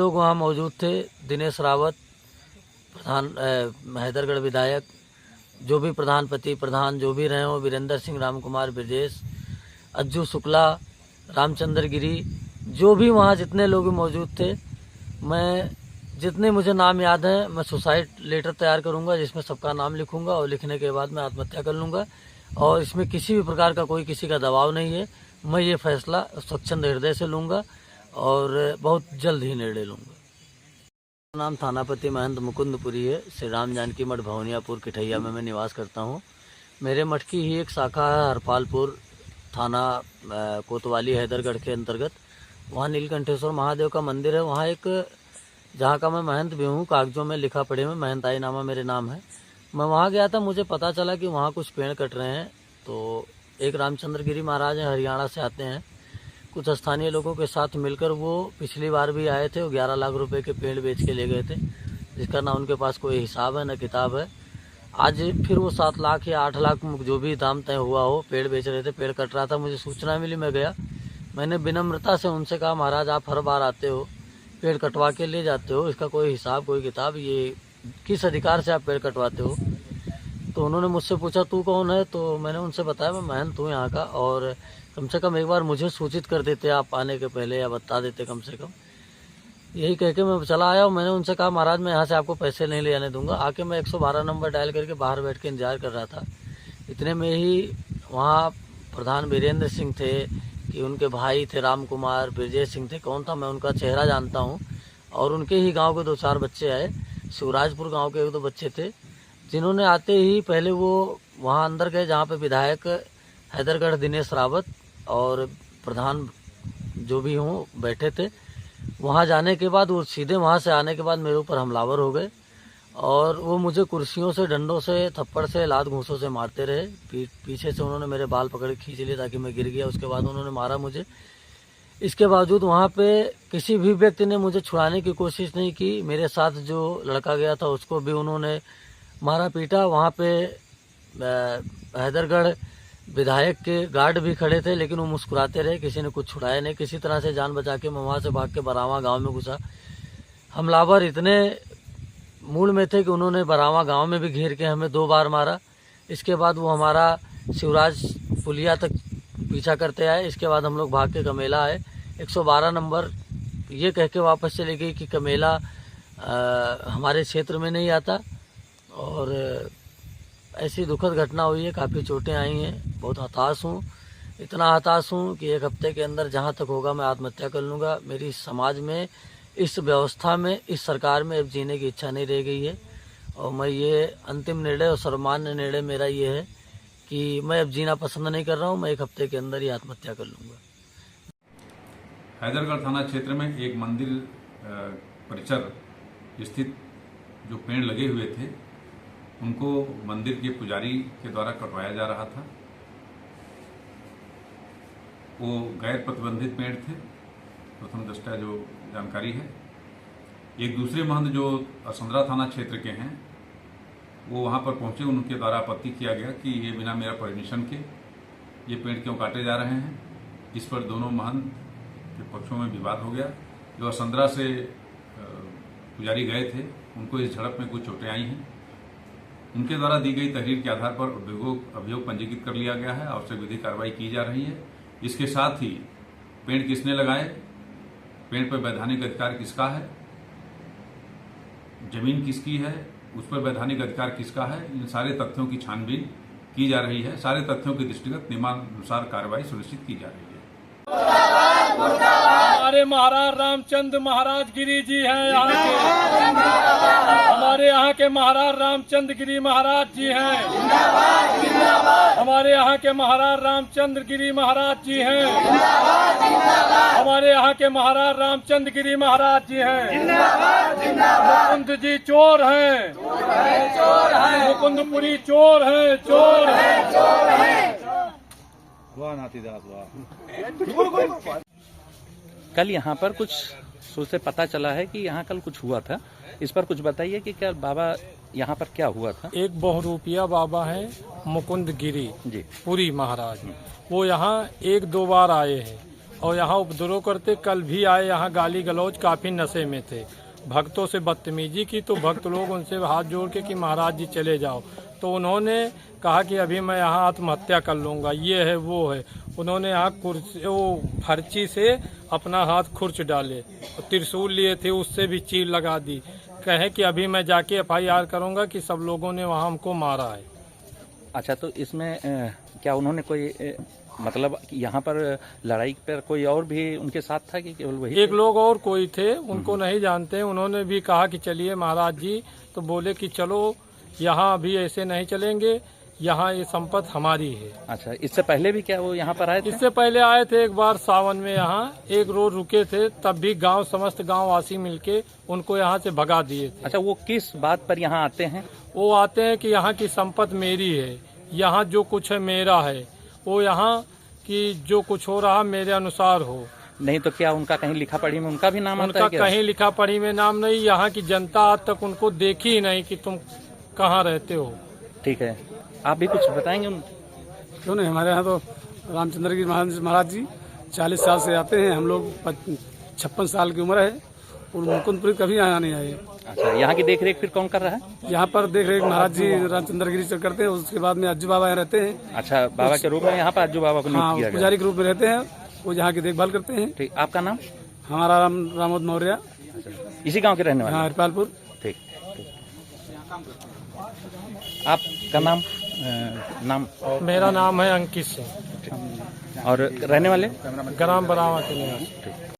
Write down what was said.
लोग वहाँ मौजूद थे, दिनेश रावत, प्रधान हैदरगढ़ विधायक, जो भी प्रधान जो भी रहे हो, वीरेंद्र सिंह, राम कुमार ब्रजेश, अज्जू शुक्ला, रामचंद्र गिरी, जो भी वहाँ जितने लोग मौजूद थे, मैं जितने मुझे नाम याद हैं मैं सुसाइड लेटर तैयार करूंगा जिसमें सबका नाम लिखूंगा और लिखने के बाद मैं आत्महत्या कर लूंगा। और इसमें किसी भी प्रकार का कोई किसी का दबाव नहीं है। मैं ये फैसला स्वच्छंद हृदय से लूंगा और बहुत जल्द ही निर्णय लूंगा। मेरा नाम थानापति महंत मुकुंदपुरी है। श्री राम जानकी मठ भवनियापुर किठैया में मैं निवास करता हूँ। मेरे मठ की ही एक शाखा है हरपालपुर थाना कोतवाली हैदरगढ़ के अंतर्गत। वहाँ नीलकंठेश्वर महादेव का मंदिर है। वहाँ एक जहाँ का मैं महंत भी हूँ, कागजों में लिखा पढ़े में महंत आई नामा मेरे नाम है। मैं वहाँ गया था, मुझे पता चला कि वहाँ कुछ पेड़ कट रहे हैं। तो एक रामचंद्र गिरी महाराज हैं, हरियाणा से आते हैं, कुछ स्थानीय लोगों के साथ मिलकर वो पिछली बार भी आए थे। वो 11 लाख रुपए के पेड़ बेच के ले गए थे, जिसका ना उनके पास कोई हिसाब है ना किताब है। आज फिर वो 7 लाख या 8 लाख जो भी दाम तय हुआ हो, पेड़ बेच रहे थे, पेड़ कट रहा था। मुझे सूचना मिली, मैं गया। मैंने विनम्रता से उनसे कहा, महाराज आप हर बार आते हो, पेड़ कटवा के ले जाते हो, इसका कोई हिसाब कोई किताब, ये किस अधिकार से आप पेड़ कटवाते हो? तो उन्होंने मुझसे पूछा तू कौन है? तो मैंने उनसे बताया मैं महंत हूँ यहाँ का, और कम से कम एक बार मुझे सूचित कर देते आप आने के पहले, या बता देते कम से कम। यही कह के मैं चला आया। मैंने उनसे कहा महाराज मैं यहाँ से आपको पैसे नहीं ले आने दूंगा। आके मैं 112 नंबर डायल करके बाहर बैठ के इंतजार कर रहा था। इतने में ही वहाँ प्रधान वीरेंद्र सिंह थे, कि उनके भाई थे राम कुमार ब्रजेश सिंह थे, कौन था मैं उनका चेहरा जानता हूँ, और उनके ही गांव के 2-4 बच्चे आए। शिवराजपुर गांव के 1-2 बच्चे थे, जिन्होंने आते ही पहले वो वहाँ अंदर गए जहाँ पे विधायक हैदरगढ़ दिनेश रावत और प्रधान जो भी हों बैठे थे। वहाँ जाने के बाद वो सीधे वहाँ से आने के बाद मेरे ऊपर हमलावर हो गए, और वो मुझे कुर्सियों से, डंडों से, थप्पड़ से, लात घूंसों से मारते रहे। पीछे से उन्होंने मेरे बाल पकड़ खींच लिए ताकि मैं गिर गया। उसके बाद उन्होंने मारा मुझे। इसके बावजूद वहाँ पे किसी भी व्यक्ति ने मुझे छुड़ाने की कोशिश नहीं की। मेरे साथ जो लड़का गया था उसको भी उन्होंने मारा पीटा। वहाँ पे हैदरगढ़ विधायक के गार्ड भी खड़े थे, लेकिन वो मुस्कुराते रहे, किसी ने कुछ छुड़ाया नहीं। किसी तरह से जान बचा के मैं वहाँ से भाग के बरावा गाँव में घुसा। हमलावर इतने मूड में थे कि उन्होंने बरावा गांव में भी घेर के हमें 2 बार मारा। इसके बाद वो हमारा शिवराज पुलिया तक पीछा करते आए। इसके बाद हम लोग भाग के कमेला आए। 112 नंबर ये कह के वापस चली गई कि कमेला हमारे क्षेत्र में नहीं आता। और ऐसी दुखद घटना हुई है, काफ़ी चोटें आई हैं। बहुत हताश हूँ, इतना हताश हूँ कि 1 हफ्ते के अंदर जहाँ तक होगा मैं आत्महत्या कर लूँगा। मेरी समाज में, इस व्यवस्था में, इस सरकार में अब जीने की इच्छा नहीं रह गई है। और मैं ये अंतिम निर्णय और सर्वमान्य निर्णय मेरा ये है कि मैं अब जीना पसंद नहीं कर रहा हूँ। मैं 1 हफ्ते के अंदर ही आत्महत्या कर लूँगा। हैदरगढ़ थाना क्षेत्र में एक मंदिर परिसर स्थित जो पेड़ लगे हुए थे, उनको मंदिर के पुजारी के द्वारा कटवाया जा रहा था। वो गैर प्रतिबंधित पेड़ थे, प्रथम दृष्टया जो जानकारी है। एक दूसरे महंत जो असंदरा थाना क्षेत्र के हैं, वो वहाँ पर पहुँचे। उनके द्वारा आपत्ति किया गया कि ये बिना मेरा परमिशन के ये पेड़ क्यों काटे जा रहे हैं। इस पर दोनों महंत के पक्षों में विवाद हो गया। जो असंदरा से पुजारी गए थे, उनको इस झड़प में कुछ चोटें आई हैं। उनके द्वारा दी गई तहरीर के आधार पर अभियोग पंजीकृत कर लिया गया है। आवश्यक विधिक कार्रवाई की जा रही है। इसके साथ ही पेड़ किसने लगाए, पेड़ पर वैधानिक अधिकार किसका है, जमीन किसकी है, उस पर वैधानिक अधिकार किसका है, इन सारे तथ्यों की छानबीन की जा रही है। सारे तथ्यों के दृष्टिगत नियमानुसार कार्रवाई सुनिश्चित की जा रही है। हमारे महाराज रामचंद्र महाराज गिरी जी हैं यहाँ के, हमारे यहाँ के महाराज रामचंद्र गिरी महाराज जी हैं, हमारे यहाँ के महाराज रामचंद्र गिरी महाराज जी हैं, हमारे यहाँ के महाराज रामचंद्र गिरी महाराज जी हैं। मुकुंद जी चोर हैं, मुकुंदपुरी चोर हैं, चोर हैं। वाह नातीदास वाह। कल यहाँ पर कुछ से पता चला है कि यहाँ कल कुछ हुआ था, इस पर कुछ बताइए कि क्या बाबा यहाँ पर क्या हुआ था। एक बहुरूपिया बाबा है मुकुंद गिरी जी पुरी महाराज, वो यहाँ 1-2 बार आए हैं और यहाँ उपद्रव करते। कल भी आए, यहाँ गाली गलौज, काफी नशे में थे, भक्तों से बदतमीजी की। तो भक्त लोग उनसे हाथ जोड़ के कि महाराज जी चले जाओ। तो उन्होंने कहा कि अभी मैं यहाँ आत्महत्या कर लूँगा, ये है वो है। उन्होंने यहाँ कुर्सी वो फर्ची से अपना हाथ खुर्च डाले, और त्रिशूल लिए थे उससे भी चीर लगा दी। कहे कि अभी मैं जाके FIR करूँगा कि सब लोगों ने वहाँ हमको मारा है। अच्छा, तो इसमें क्या उन्होंने कोई मतलब यहाँ पर लड़ाई पर कोई और भी उनके साथ था कि केवल वही? एक लोग और कोई थे, उनको नहीं जानते। उन्होंने भी कहा कि चलिए महाराज जी, तो बोले कि चलो यहाँ अभी ऐसे नहीं चलेंगे, यहाँ ये संपत्ति हमारी है। अच्छा, इससे पहले भी क्या वो यहाँ पर आए थे? इससे पहले आए थे एक बार सावन में, यहाँ एक रोज रुके थे, तब भी गांव समस्त गांव वासी मिलके उनको यहाँ से भगा दिए थे। अच्छा, वो किस बात पर यहाँ आते हैं? वो आते हैं कि यहाँ की संपत्ति मेरी है, यहाँ जो कुछ है मेरा है, वो यहाँ की जो कुछ हो रहा मेरे अनुसार हो। नहीं तो क्या उनका कहीं लिखा पढ़ी में उनका भी नाम आता उनका है क्या? कहीं लिखा पढ़ी में नाम नहीं। यहाँ की जनता आज तक उनको देखी ही नहीं कि तुम कहाँ रहते हो। ठीक है, आप भी कुछ बताएंगे? क्यों नहीं, हमारे यहाँ तो रामचंद्र गिरी महाराज जी 40 साल से आते हैं। हम लोग 56 साल की उम्र है और मुकुंदपुरी कभी यहाँ नहीं आए। अच्छा, यहाँ की देख रेख फिर कौन कर रहा है? यहाँ पर देख रेख महाराज जी रामचंद्र गिरी से करते हैं। उसके बाद में अज्जू बाबा यहाँ रहते हैं। अच्छा, बाबा के रूप में यहाँ पर अज्जू बाबा को नियुक्त हाँ, किया गया। पुजारी के रूप में रहते हैं, वो यहाँ की देखभाल करते हैं। ठीक, आपका नाम? हमारा रामोद मौर्य, इसी गांव के रहने वाले? हाँ, हरपालपुर। ठीक, आपका नाम? नाम? मेरा नाम है अंकित सिंह, और रहने वाले? ग्राम बरावा के निवासी।